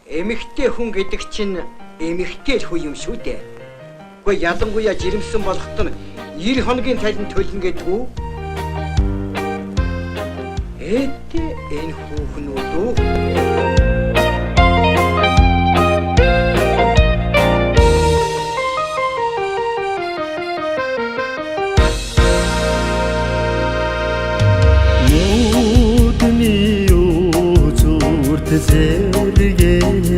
Эмэгтэй хүн гэдэг чинь эмэгтэй л хүү юм шүү дээ. Гэхдээ ялангуяа жирэмсэн болоход нь 90 хоногийн цалин төлнө гэдэг үү? Эдээ энэ хүүхнүүд үү?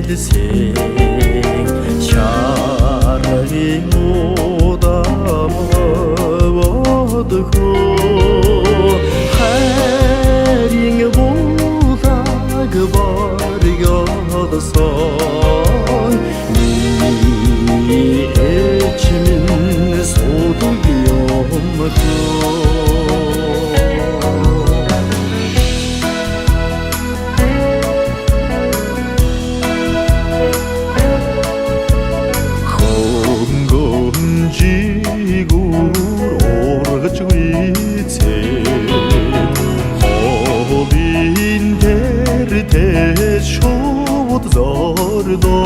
Zergelsin şargın odamadıku her yenge budak var yadasan ni içimin soğudu yomdu. Zordo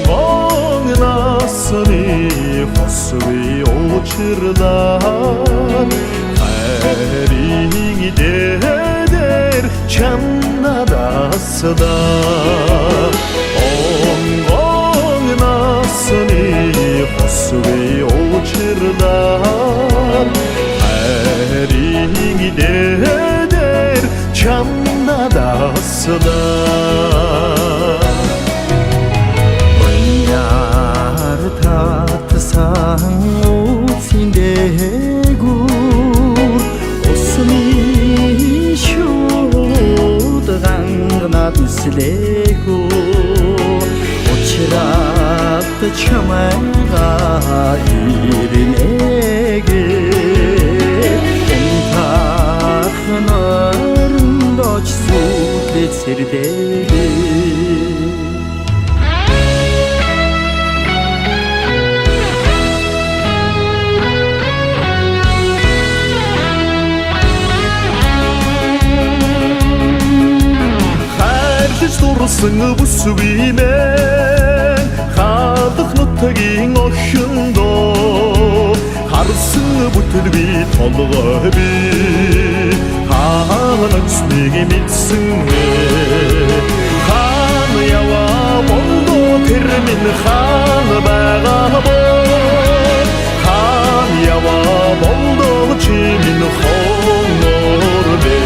Ondan nasını Hosvi uçırlar Karin gider Çannadası da Ondan nasını Hosvi uçırlar Karin gider Çannadası da Oynar tatsan utsindegur Osmi şudağına düşlegur Uçırattı çamağa irinege Entağınarında açsut etserdeli Сыңы бұсуимен Қадық нүттігін оқшындо Қарсыңы бұтылби толығы би Қағын үстіге метсіңе Қаны ява болду термин қаны баға бол Қан ява болду чимин қоңыр бер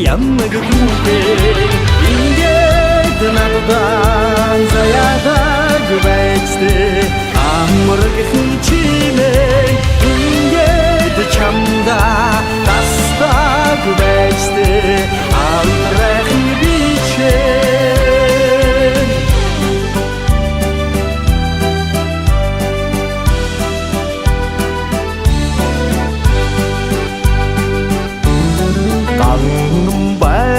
Yanmık ruhe İngedin alıdan Zayada güveçti Amırık hıçime İngedi çamda Dasta güveçti Amırık biçen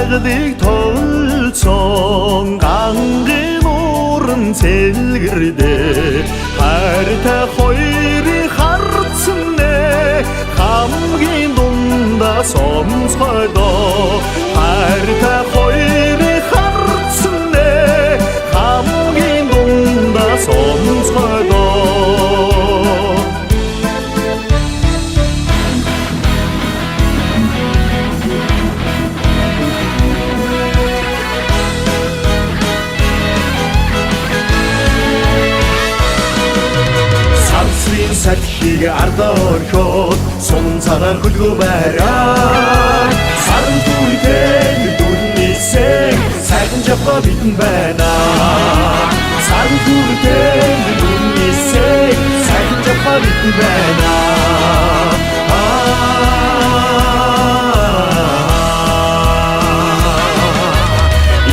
Bağdık tolson Qanğın orun selgirdi Harta xoyri hartsınne Qamgin donda somsaydo Harta xoyri hartsınne Qamgin donda somsaydo Сәтхиге арда орхот Сонын сағар күлгі бәрән Сарын күйтен дүрнесең Сәгін жапқа бетін бәна Сарын күйтен дүрнесең Сәгін жапқа бетін бәна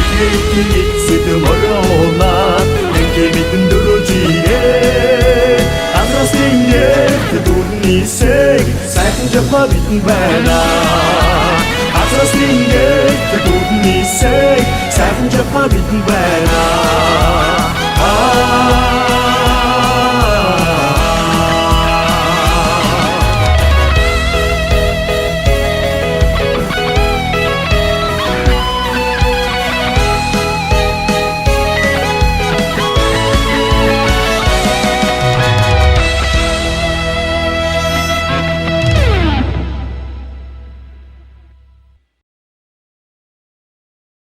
Икейтін етсеті мұрына Әңкеметін дүрі жиге Сеньер, ты тут не сей, сайт не жапа битн бэна. эсрэг 결국은 네 생 사랑 잡아 믿는 바라